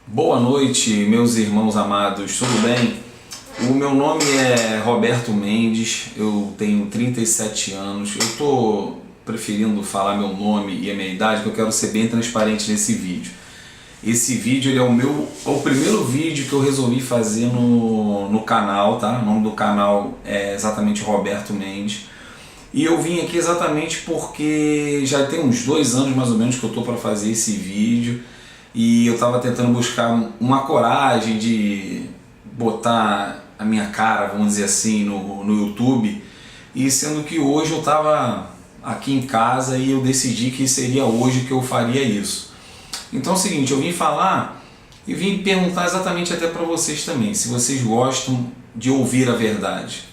Boa noite, meus irmãos amados, tudo bem? O meu nome é Roberto Mendes, eu tenho 37 anos. Eu estou preferindo falar meu nome e a minha idade, porque eu quero ser bem transparente nesse vídeo. Esse vídeo ele é o primeiro vídeo que eu resolvi fazer no canal, tá? O nome do canal é exatamente Roberto Mendes. E eu vim aqui exatamente porque já tem uns 2 anos mais ou menos que eu estou para fazer esse vídeo. E eu estava tentando buscar uma coragem de botar a minha cara, vamos dizer assim, no YouTube. E sendo que hoje eu estava aqui em casa e eu decidi que seria hoje que eu faria isso. Então é o seguinte, eu vim falar e vim perguntar exatamente até para vocês também, se vocês gostam de ouvir a verdade.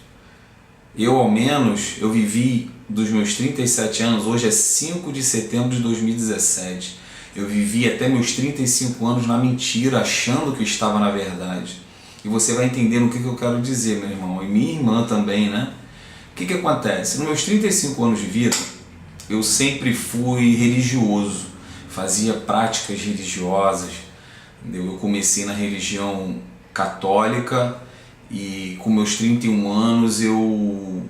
Eu, ao menos, eu vivi dos meus 37 anos, hoje é 5 de setembro de 2017. Eu vivi até meus 35 anos na mentira, achando que eu estava na verdade. E você vai entender o que eu quero dizer, meu irmão, e minha irmã também, né? O que acontece? Nos meus 35 anos de vida, eu sempre fui religioso, fazia práticas religiosas. Eu comecei na religião católica e com meus 31 anos eu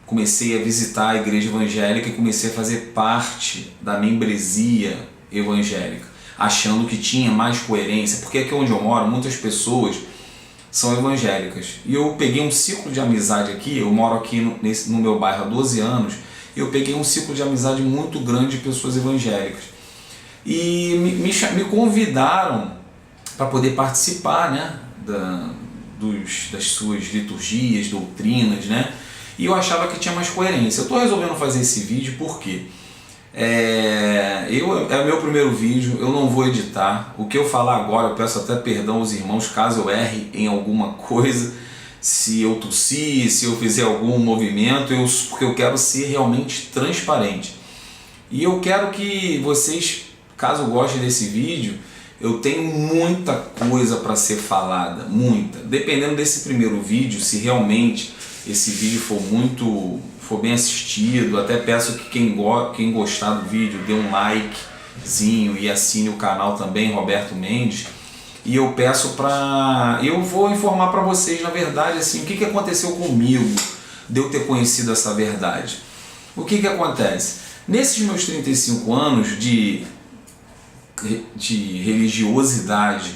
comecei a visitar a igreja evangélica e comecei a fazer parte da membresia evangélica, achando que tinha mais coerência, porque aqui onde eu moro muitas pessoas são evangélicas e eu peguei um ciclo de amizade aqui. Eu moro aqui no meu bairro há 12 anos e eu peguei um ciclo de amizade muito grande de pessoas evangélicas e me convidaram para poder participar, né, das suas liturgias, doutrinas, né? E eu achava que tinha mais coerência. Eu estou resolvendo fazer esse vídeo porque é o meu primeiro vídeo, eu não vou editar. O que eu falar agora, eu peço até perdão aos irmãos caso eu erre em alguma coisa, se eu tossir, se eu fizer algum movimento, porque eu quero ser realmente transparente. E eu quero que vocês, caso gostem desse vídeo, eu tenho muita coisa para ser falada, muita. Dependendo desse primeiro vídeo, se realmente esse vídeo for bem assistido, até peço que quem gostar do vídeo dê um likezinho e assine o canal também, Roberto Mendes. E eu eu vou informar para vocês, na verdade, assim, o que aconteceu comigo de eu ter conhecido essa verdade. O que acontece? Nesses meus 35 anos de religiosidade,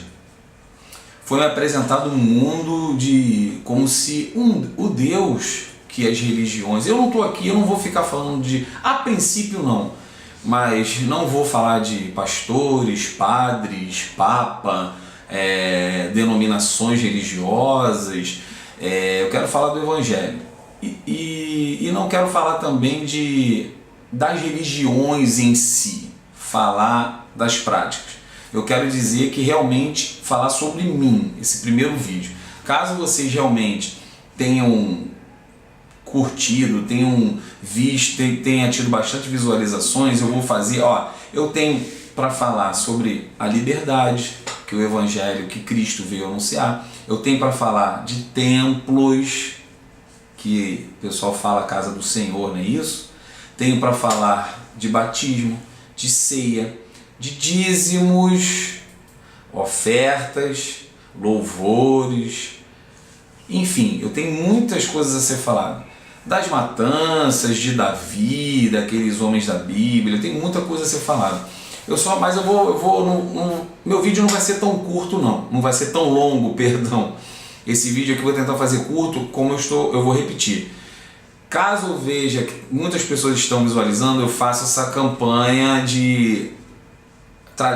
foi apresentado um mundo como se o Deus que as religiões... Eu não estou aqui, eu não vou ficar falando a princípio não, mas não vou falar de pastores, padres, papa, denominações religiosas. Eu quero falar do Evangelho e não quero falar também das religiões em si, falar das práticas. Eu quero dizer que realmente falar sobre mim, esse primeiro vídeo. Caso vocês realmente tenham curtido, tenham visto, tenha tido bastante visualizações, eu vou fazer, eu tenho para falar sobre a liberdade, que o Evangelho, que Cristo veio anunciar. Eu tenho para falar de templos, que o pessoal fala casa do Senhor, não é isso? Tenho para falar de batismo, de ceia, de dízimos, ofertas, louvores, enfim, eu tenho muitas coisas a ser falado. Das matanças de Davi, daqueles homens da Bíblia, tem muita coisa a ser falada. Mas meu vídeo não vai ser tão curto não vai ser tão longo, perdão. Esse vídeo aqui eu vou tentar fazer curto, eu vou repetir. Caso eu veja que muitas pessoas estão visualizando, eu faço essa campanha de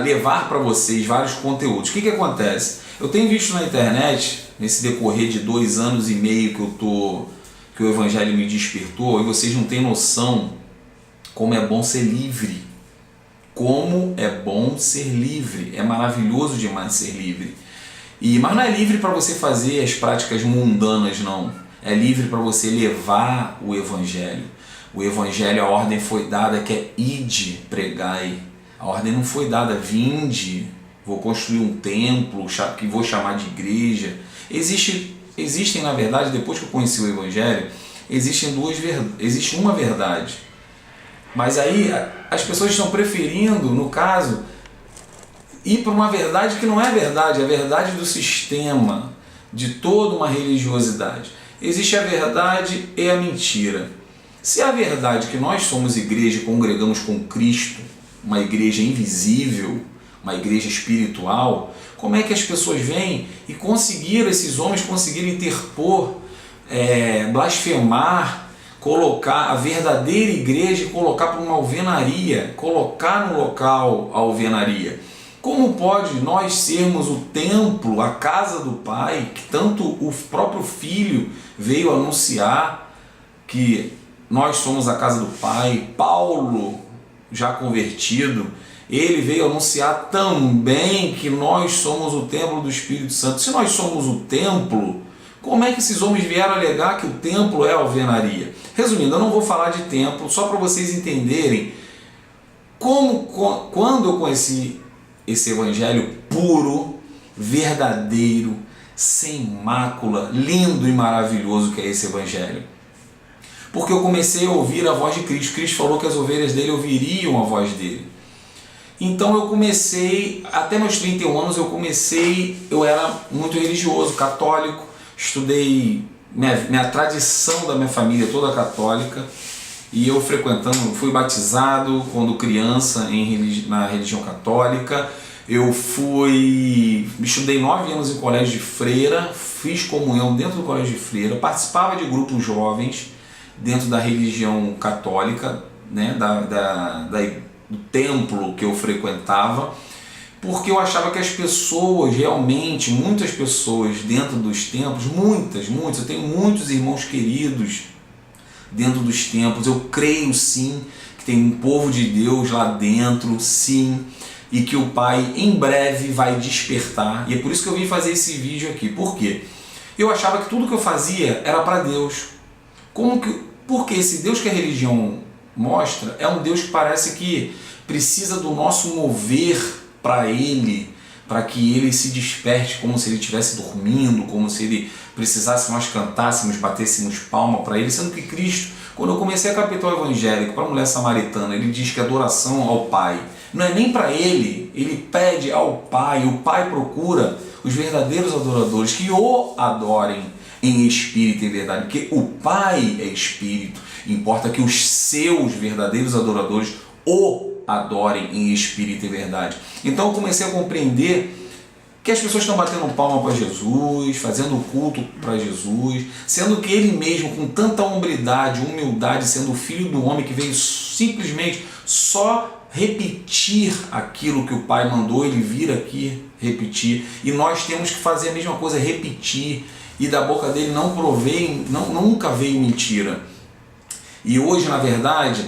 levar para vocês vários conteúdos. O que acontece? Eu tenho visto na internet, nesse decorrer de 2 anos e meio que o Evangelho me despertou, e vocês não têm noção como é bom ser livre. Como é bom ser livre. É maravilhoso demais ser livre. Mas não é livre para você fazer as práticas mundanas, não. É livre para você levar o Evangelho. O Evangelho, a ordem foi dada que é ide, pregai. A ordem não foi dada, vinde, vou construir um templo que vou chamar de igreja. Existem, na verdade, depois que eu conheci o Evangelho, existe uma verdade. Mas aí as pessoas estão preferindo, no caso, ir para uma verdade que não é verdade, é a verdade do sistema, de toda uma religiosidade. Existe a verdade e a mentira. Se a verdade é que nós somos igreja e congregamos com Cristo, uma igreja invisível, uma igreja espiritual, como é que as pessoas vêm e esses homens conseguiram interpor, blasfemar, colocar a verdadeira igreja e colocar para uma alvenaria, colocar no local a alvenaria? Como pode nós sermos o templo, a casa do Pai, que tanto o próprio Filho veio anunciar que nós somos a casa do Pai? Paulo, já convertido, ele veio anunciar também que nós somos o templo do Espírito Santo. Se nós somos o templo, como é que esses homens vieram alegar que o templo é a alvenaria? Resumindo, eu não vou falar de templo, só para vocês entenderem quando eu conheci esse evangelho puro, verdadeiro, sem mácula, lindo e maravilhoso que é esse evangelho. Porque eu comecei a ouvir a voz de Cristo. Cristo falou que as ovelhas dele ouviriam a voz dele. Então eu comecei, até meus 31 anos eu era muito religioso, católico, estudei, minha tradição da minha família toda católica, e eu fui batizado quando criança na religião católica. Eu estudei 9 anos em colégio de freira, fiz comunhão dentro do colégio de freira, participava de grupos jovens dentro da religião católica, né, do templo que eu frequentava, porque eu achava que as pessoas realmente, muitas pessoas dentro dos templos, muitas, eu tenho muitos irmãos queridos dentro dos templos, eu creio sim que tem um povo de Deus lá dentro, sim, e que o Pai em breve vai despertar. E é por isso que eu vim fazer esse vídeo aqui. Por quê? Eu achava que tudo que eu fazia era para Deus. Porque esse Deus que a religião mostra é um Deus que parece que precisa do nosso mover para Ele, para que Ele se desperte, como se Ele estivesse dormindo, como se Ele precisasse que nós cantássemos, batêssemos palma para Ele, sendo que Cristo, quando eu comecei a captar o evangélico para a mulher samaritana, Ele diz que a adoração ao Pai não é nem para Ele, Ele pede ao Pai, o Pai procura os verdadeiros adoradores que o adorem em espírito e verdade, porque o Pai é espírito, importa que os seus verdadeiros adoradores o adorem em espírito e verdade. Então eu comecei a compreender que as pessoas estão batendo palma para Jesus, fazendo culto para Jesus, sendo que Ele mesmo, com tanta hombridade, humildade, sendo o Filho do homem que veio simplesmente só repetir aquilo que o Pai mandou Ele vir aqui repetir, e nós temos que fazer a mesma coisa, repetir, e da boca dele nunca veio mentira. E hoje, na verdade,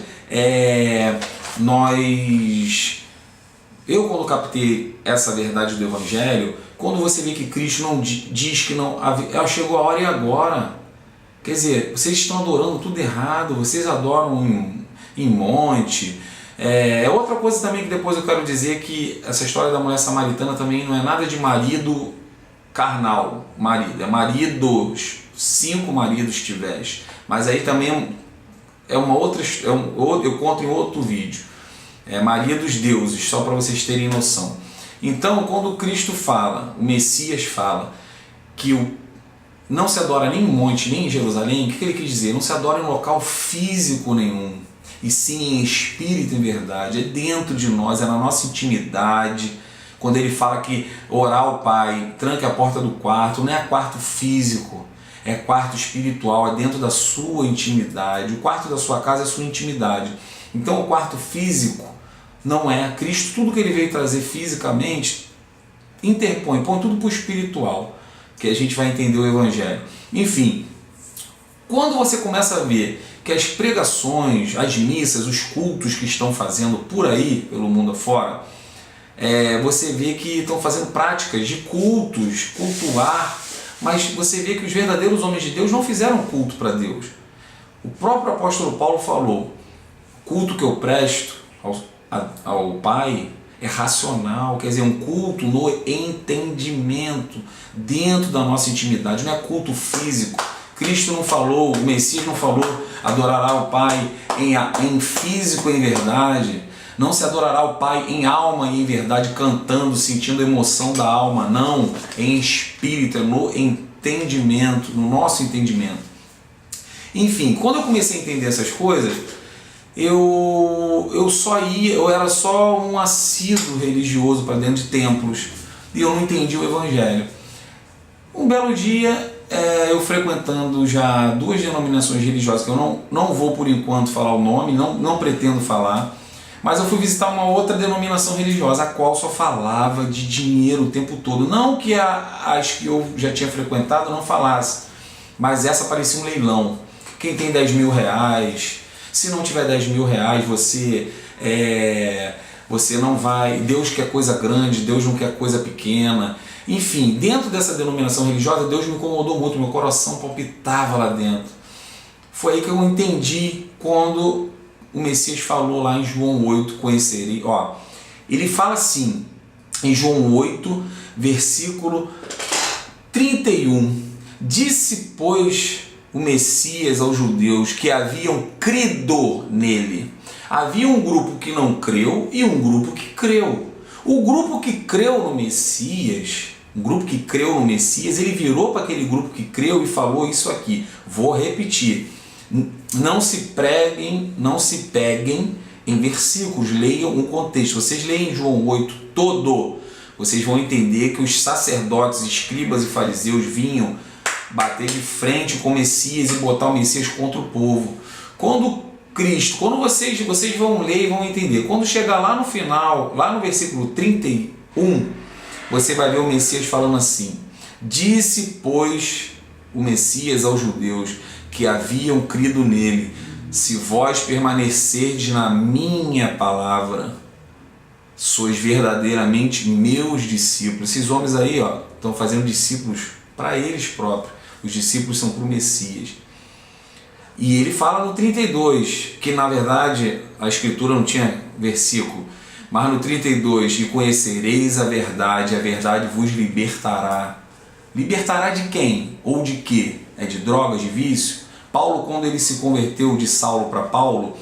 eu quando captei essa verdade do Evangelho, quando você vê que Cristo não diz que não chegou a hora e agora, quer dizer, vocês estão adorando tudo errado, vocês adoram em monte. Outra coisa também que depois eu quero dizer, que essa história da mulher samaritana também não é nada de marido carnal, marido, é maridos, 5 maridos tiveste, mas aí também eu conto em outro vídeo, maridos deuses, só para vocês terem noção. Então, quando Cristo fala, o Messias fala, que não se adora nem em monte, nem em Jerusalém, o que ele quis dizer? Não se adora em local físico nenhum, e sim em espírito e em verdade, é dentro de nós, é na nossa intimidade. Quando ele fala que orar ao Pai, tranque a porta do quarto, não é quarto físico, é quarto espiritual, é dentro da sua intimidade. O quarto da sua casa é a sua intimidade. Então o quarto físico não é Cristo, tudo que ele veio trazer fisicamente, põe tudo para o espiritual, que a gente vai entender o Evangelho. Enfim, quando você começa a ver que as pregações, as missas, os cultos que estão fazendo por aí, pelo mundo afora, você vê que estão fazendo práticas de cultuar, mas você vê que os verdadeiros homens de Deus não fizeram culto para Deus. O próprio apóstolo Paulo falou: culto que eu presto ao Pai é racional, quer dizer, um culto no entendimento, dentro da nossa intimidade, não é culto físico. Cristo não falou, o Messias não falou, adorará o Pai em físico e em verdade. Não se adorará o Pai em alma e em verdade, cantando, sentindo a emoção da alma, não, em espírito, no entendimento, no nosso entendimento. Enfim, quando eu comecei a entender essas coisas, eu era só um assíduo religioso para dentro de templos e eu não entendi o Evangelho. Um belo dia, eu frequentando já 2 denominações religiosas, que eu não vou por enquanto falar o nome, não pretendo falar, mas eu fui visitar uma outra denominação religiosa, a qual só falava de dinheiro o tempo todo. Não que as que eu já tinha frequentado não falasse, mas essa parecia um leilão. Quem tem 10 mil reais, se não tiver 10 mil reais, você não vai, Deus quer coisa grande, Deus não quer coisa pequena. Enfim, dentro dessa denominação religiosa, Deus me incomodou muito, meu coração palpitava lá dentro. Foi aí que eu entendi quando o Messias falou lá em João 8, conhecerei. Ele fala assim, em João 8, versículo 31, disse, pois, o Messias aos judeus que haviam crido nele. Havia um grupo que não creu e um grupo que creu. O grupo que creu no Messias, ele virou para aquele grupo que creu e falou isso aqui. Vou repetir. Não se peguem em versículos, leiam o contexto. Vocês leem João 8 todo, vocês vão entender que os sacerdotes, escribas e fariseus vinham bater de frente com o Messias e botar o Messias contra o povo. Quando vocês vão ler e vão entender, quando chegar lá no final, lá no versículo 31, você vai ver o Messias falando assim, disse, pois, o Messias aos judeus que haviam crido nele, se vós permanecerdes na minha palavra, sois verdadeiramente meus discípulos. Esses homens aí estão fazendo discípulos para eles próprios. Os discípulos são para o Messias. E ele fala no 32, que na verdade a escritura não tinha versículo, mas no 32, e conhecereis a verdade vos libertará. Libertará de quem? Ou de quê? É de drogas, de vício? Paulo, quando ele se converteu de Saulo para Paulo,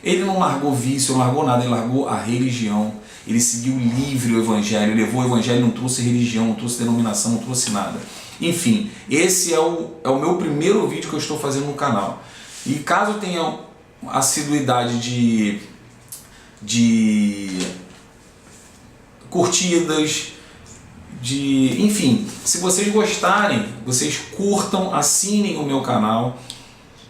ele não largou vício, não largou nada, ele largou a religião. Ele seguiu livre o Evangelho, levou o Evangelho, não trouxe religião, não trouxe denominação, não trouxe nada. Enfim, esse é o meu primeiro vídeo que eu estou fazendo no canal. E caso tenha assiduidade de curtidas, enfim, se vocês gostarem, vocês curtam, assinem o meu canal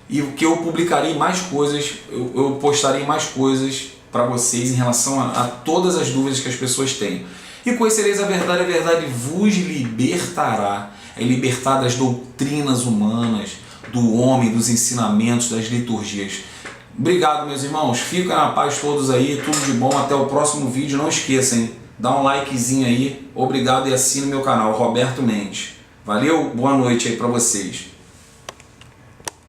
e que eu publicarei mais coisas, eu postarei mais coisas para vocês em relação a todas as dúvidas que as pessoas têm. E conhecereis a verdade vos libertará. É libertar das doutrinas humanas, do homem, dos ensinamentos, das liturgias. Obrigado, meus irmãos. Fica na paz todos aí. Tudo de bom. Até o próximo vídeo. Não esqueçam, hein? Dá um likezinho aí. Obrigado e assine o meu canal, Roberto Mendes. Valeu? Boa noite aí para vocês.